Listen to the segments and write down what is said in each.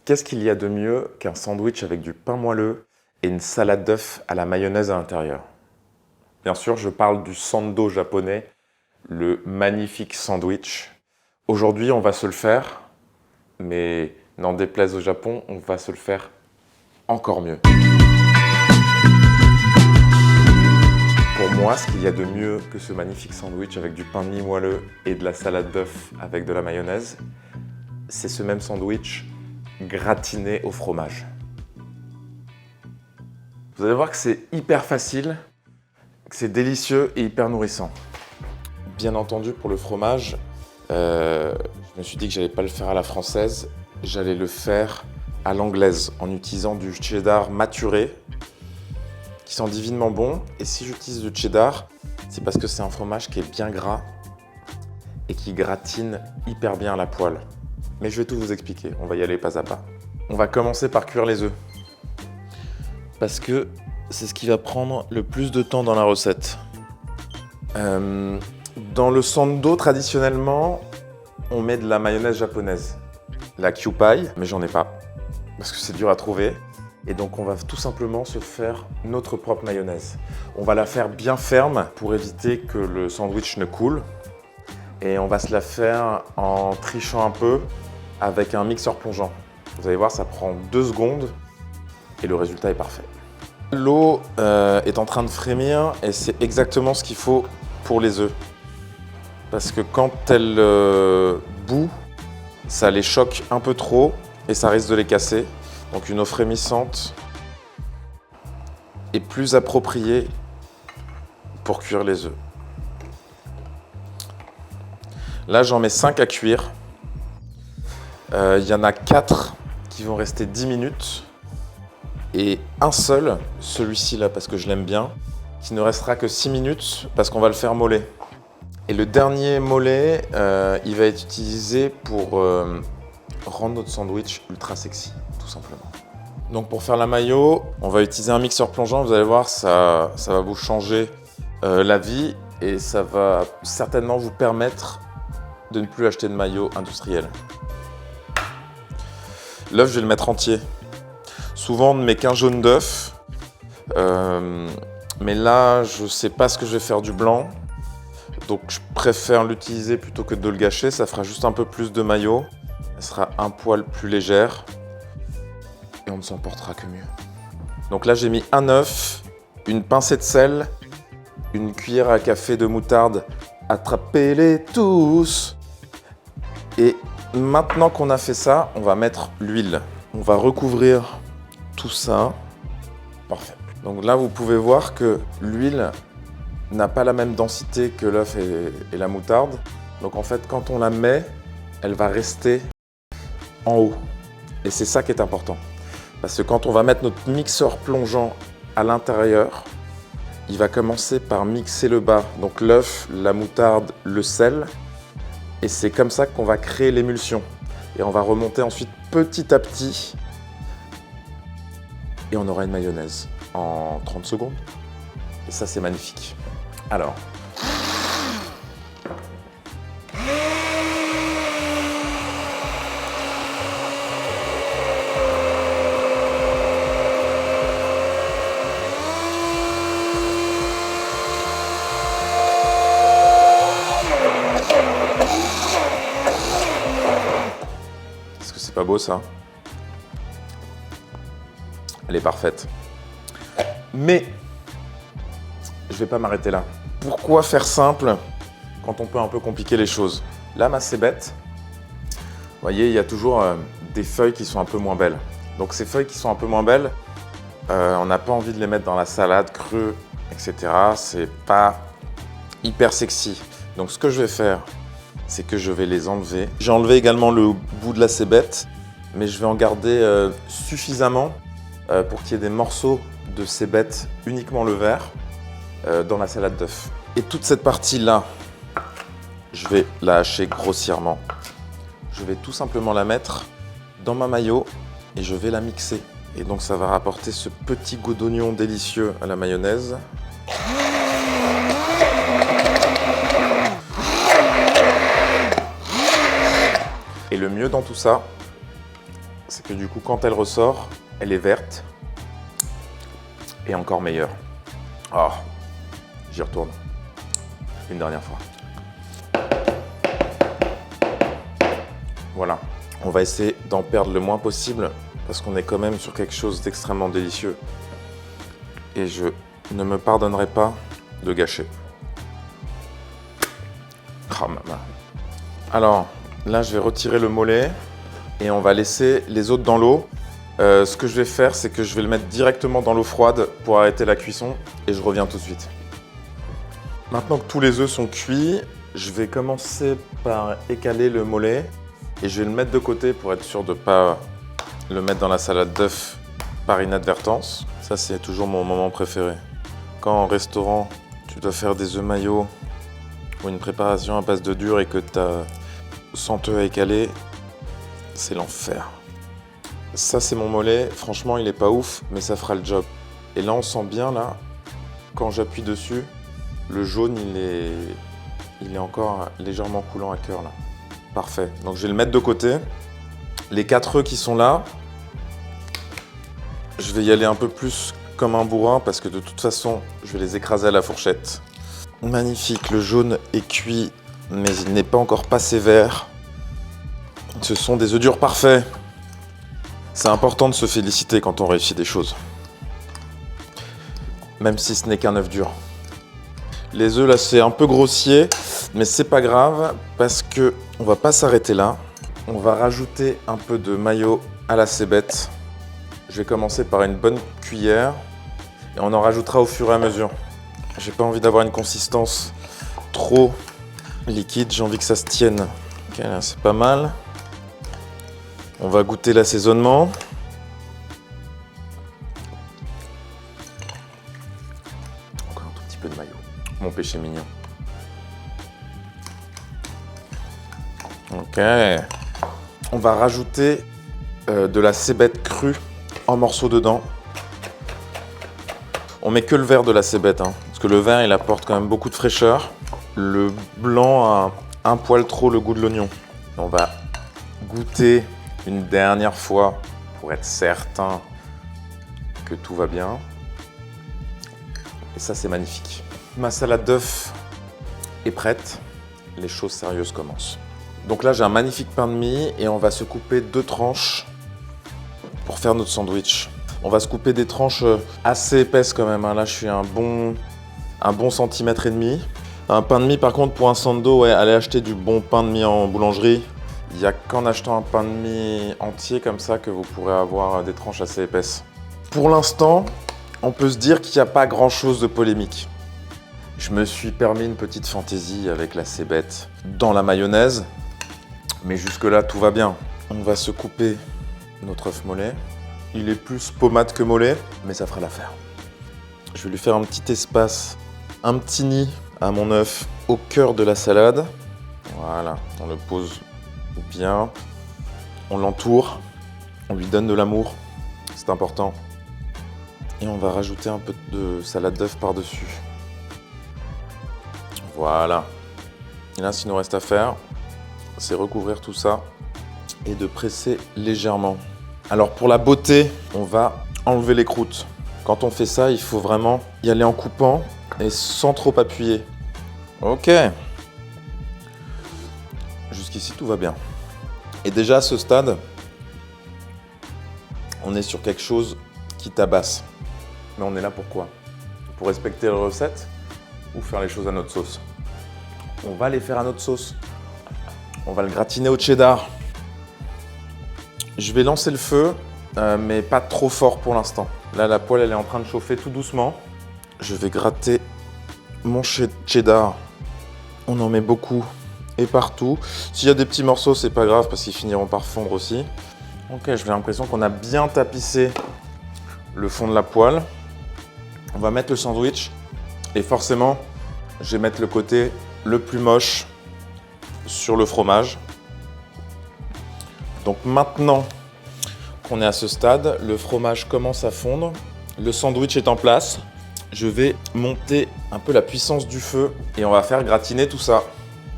Qu'est-ce qu'il y a de mieux qu'un sandwich avec du pain moelleux et une salade d'œufs à la mayonnaise à l'intérieur? Bien sûr, je parle du sando japonais, le magnifique sandwich. Aujourd'hui, on va se le faire, mais n'en déplaise au Japon, on va se le faire encore mieux. Pour moi, ce qu'il y a de mieux que ce magnifique sandwich avec du pain mi-moelleux et de la salade d'œufs avec de la mayonnaise, c'est ce même sandwich gratiné au fromage. Vous allez voir que c'est hyper facile, que c'est délicieux et hyper nourrissant. Bien entendu, pour le fromage, je me suis dit que j'allais pas le faire à la française, j'allais le faire à l'anglaise en utilisant du cheddar maturé qui sent divinement bon. Et si j'utilise du cheddar, c'est parce que c'est un fromage qui est bien gras et qui gratine hyper bien à la poêle. Mais je vais tout vous expliquer, on va y aller pas à pas. On va commencer par cuire les œufs. Parce que c'est ce qui va prendre le plus de temps dans la recette. Dans le sando, traditionnellement, on met de la mayonnaise japonaise. La Kewpie, mais j'en ai pas, parce que c'est dur à trouver. Et donc on va tout simplement se faire notre propre mayonnaise. On va la faire bien ferme pour éviter que le sandwich ne coule. Et on va se la faire en trichant un peu avec un mixeur plongeant. Vous allez voir, ça prend 2 secondes et le résultat est parfait. L'eau est en train de frémir et c'est exactement ce qu'il faut pour les œufs. Parce que quand elle bout, ça les choque un peu trop et ça risque de les casser. Donc une eau frémissante est plus appropriée pour cuire les œufs. Là, j'en mets 5 à cuire. Il y en a 4 qui vont rester 10 minutes. Et un seul, celui-ci là, parce que je l'aime bien, qui ne restera que 6 minutes parce qu'on va le faire moller. Et le dernier mollet, il va être utilisé pour rendre notre sandwich ultra sexy, tout simplement. Donc pour faire la mayo, on va utiliser un mixeur plongeant. Vous allez voir, ça va vous changer la vie et ça va certainement vous permettre de ne plus acheter de mayo industriel. L'œuf, je vais le mettre entier. Souvent, on ne met qu'un jaune d'œuf. Mais là, je ne sais pas ce que je vais faire du blanc. Donc, je préfère l'utiliser plutôt que de le gâcher. Ça fera juste un peu plus de mayo. Elle sera un poil plus légère. Et on ne s'en portera que mieux. Donc là, j'ai mis un œuf, une pincée de sel, une cuillère à café de moutarde. Attrapez-les tous! Et maintenant qu'on a fait ça, on va mettre l'huile. On va recouvrir tout ça. Parfait. Donc là, vous pouvez voir que l'huile n'a pas la même densité que l'œuf et la moutarde. Donc en fait, quand on la met, elle va rester en haut. Et c'est ça qui est important. Parce que quand on va mettre notre mixeur plongeant à l'intérieur, il va commencer par mixer le bas. Donc l'œuf, la moutarde, le sel. Et c'est comme ça qu'on va créer l'émulsion. Et on va remonter ensuite petit à petit. Et on aura une mayonnaise en 30 secondes. Et ça, c'est magnifique. Alors. Est-ce que c'est pas beau ça? Elle est parfaite. Mais je ne vais pas m'arrêter là. Pourquoi faire simple quand on peut un peu compliquer les choses? Là, ma cébette, vous voyez, il y a toujours des feuilles qui sont un peu moins belles. Donc ces feuilles qui sont un peu moins belles, on n'a pas envie de les mettre dans la salade crue, etc. C'est pas hyper sexy. Donc ce que je vais faire, c'est que je vais les enlever. J'ai enlevé également le bout de la cébette, mais je vais en garder suffisamment pour qu'il y ait des morceaux de cébette, uniquement le vert, dans la salade d'œufs. Et toute cette partie-là, je vais la hacher grossièrement. Je vais tout simplement la mettre dans ma mayo et je vais la mixer. Et donc ça va rapporter ce petit goût d'oignon délicieux à la mayonnaise. Et le mieux dans tout ça, c'est que du coup, quand elle ressort, elle est verte et encore meilleure. Ah, j'y retourne une dernière fois. Voilà, on va essayer d'en perdre le moins possible parce qu'on est quand même sur quelque chose d'extrêmement délicieux. Et je ne me pardonnerai pas de gâcher. Oh maman. Alors, là, je vais retirer le mollet et on va laisser les autres dans l'eau. Ce que je vais faire, c'est que je vais le mettre directement dans l'eau froide pour arrêter la cuisson et je reviens tout de suite. Maintenant que tous les œufs sont cuits, je vais commencer par écaler le mollet et je vais le mettre de côté pour être sûr de ne pas le mettre dans la salade d'œufs par inadvertance. Ça, c'est toujours mon moment préféré. Quand en restaurant, tu dois faire des œufs maillots ou une préparation à base de dur et que tu as 100 œufs à écaler, c'est l'enfer. Ça, c'est mon mollet. Franchement, il est pas ouf, mais ça fera le job. Et là, on sent bien, là, quand j'appuie dessus, le jaune, il est encore légèrement coulant à cœur, là. Parfait. Donc, je vais le mettre de côté. Les 4 œufs qui sont là, je vais y aller un peu plus comme un bourrin parce que de toute façon, je vais les écraser à la fourchette. Magnifique, le jaune est cuit, mais il n'est pas encore passé vert. Ce sont des œufs durs parfaits. C'est important de se féliciter quand on réussit des choses. Même si ce n'est qu'un œuf dur. Les œufs là, c'est un peu grossier, mais c'est pas grave parce que on va pas s'arrêter là. On va rajouter un peu de mayo à la cébette. Je vais commencer par une bonne cuillère et on en rajoutera au fur et à mesure. J'ai pas envie d'avoir une consistance trop liquide, j'ai envie que ça se tienne. Ok, là c'est pas mal. On va goûter l'assaisonnement. Encore un tout petit peu de mayo. Mon péché mignon. Ok. On va rajouter de la cébette crue en morceaux dedans. On met que le vert de la cébette, hein, parce que le vert il apporte quand même beaucoup de fraîcheur. Le blanc a un poil trop le goût de l'oignon. On va goûter une dernière fois pour être certain que tout va bien. Et ça, c'est magnifique. Ma salade d'œufs est prête. Les choses sérieuses commencent. Donc là, j'ai un magnifique pain de mie et on va se couper 2 tranches pour faire notre sandwich. On va se couper des tranches assez épaisses quand même, hein. Là, je suis un bon centimètre et demi. Un pain de mie, par contre, pour un sando, ouais, allez acheter du bon pain de mie en boulangerie. Il n'y a qu'en achetant un pain de mie entier comme ça que vous pourrez avoir des tranches assez épaisses. Pour l'instant, on peut se dire qu'il n'y a pas grand-chose de polémique. Je me suis permis une petite fantaisie avec la cébette dans la mayonnaise, mais jusque-là, tout va bien. On va se couper notre œuf mollet. Il est plus pommade que mollet, mais ça fera l'affaire. Je vais lui faire un petit espace, un petit nid à mon œuf au cœur de la salade. Voilà, on le pose bien, on l'entoure, on lui donne de l'amour, c'est important. Et on va rajouter un peu de salade d'œuf par-dessus. Voilà. Et là, ce qu'il nous reste à faire, c'est recouvrir tout ça et de presser légèrement. Alors pour la beauté, on va enlever les croûtes. Quand on fait ça, il faut vraiment y aller en coupant et sans trop appuyer. Ok. Jusqu'ici, tout va bien. Et déjà à ce stade, on est sur quelque chose qui tabasse. Mais on est là pourquoi? Pour respecter la recette ou faire les choses à notre sauce? On va les faire à notre sauce. On va le gratiner au cheddar. Je vais lancer le feu, mais pas trop fort pour l'instant. Là, la poêle, elle est en train de chauffer tout doucement. Je vais gratter mon cheddar. On en met beaucoup et partout. S'il y a des petits morceaux, c'est pas grave parce qu'ils finiront par fondre aussi. Ok, j'ai l'impression qu'on a bien tapissé le fond de la poêle. On va mettre le sandwich et forcément, je vais mettre le côté le plus moche sur le fromage. Donc maintenant qu'on est à ce stade, le fromage commence à fondre, le sandwich est en place. Je vais monter un peu la puissance du feu et on va faire gratiner tout ça.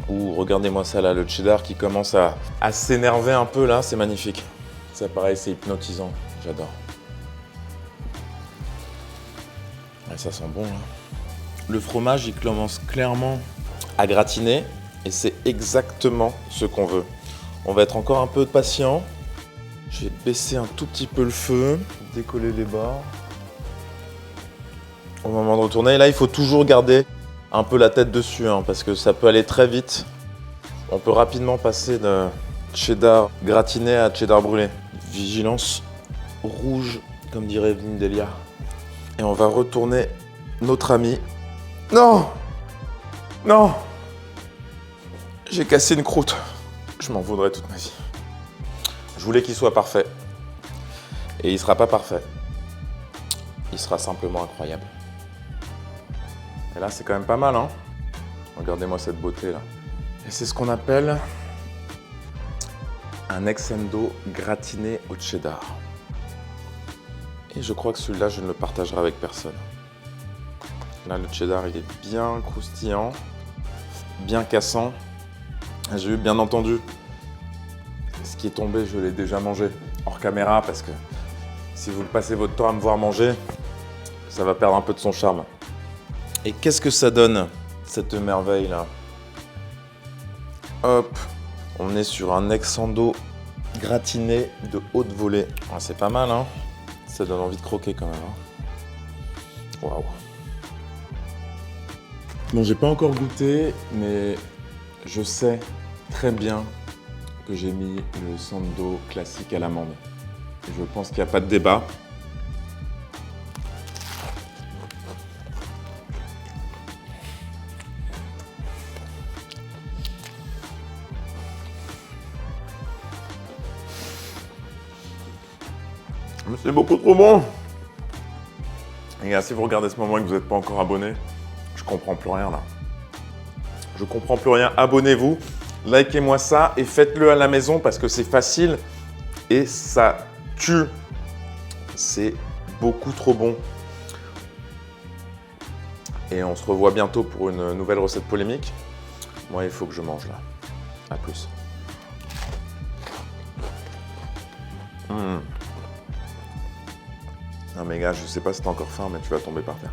Ouh, regardez-moi ça là, le cheddar qui commence à s'énerver un peu là, c'est magnifique. Ça pareil, c'est hypnotisant. J'adore. Et ça sent bon là. Le fromage, il commence clairement à gratiner et c'est exactement ce qu'on veut. On va être encore un peu patient. Je vais baisser un tout petit peu le feu, décoller les bords. Au moment de retourner, et là il faut toujours garder un peu la tête dessus hein, parce que ça peut aller très vite. On peut rapidement passer de cheddar gratiné à cheddar brûlé. Vigilance rouge, comme dirait Evelyne Delia. Et on va retourner notre ami. Non! Non! J'ai cassé une croûte. Je m'en vaudrai toute ma vie. Je voulais qu'il soit parfait. Et il sera pas parfait. Il sera simplement incroyable. Et là, c'est quand même pas mal, hein? Regardez-moi cette beauté, là. Et c'est ce qu'on appelle un exendo gratiné au cheddar. Et je crois que celui-là, je ne le partagerai avec personne. Là, le cheddar, il est bien croustillant, bien cassant. J'ai eu, bien entendu, ce qui est tombé, je l'ai déjà mangé hors caméra parce que si vous passez votre temps à me voir manger, ça va perdre un peu de son charme. Et qu'est-ce que ça donne, cette merveille-là? Hop, on est sur un exendo gratiné de haute volée. Ah, c'est pas mal, hein? Ça donne envie de croquer quand même. Hein. Waouh! Bon, j'ai pas encore goûté, mais je sais très bien que j'ai mis le sando classique à l'amande. Je pense qu'il n'y a pas de débat. Mais c'est beaucoup trop bon! Et gars, si vous regardez ce moment et que vous n'êtes pas encore abonné, je comprends plus rien là. Je comprends plus rien. Abonnez-vous, likez-moi ça et faites-le à la maison parce que c'est facile et ça tue. C'est beaucoup trop bon. Et on se revoit bientôt pour une nouvelle recette polémique. Moi, il faut que je mange là. À plus. Non mais gars, je sais pas si t'as encore faim, mais tu vas tomber par terre.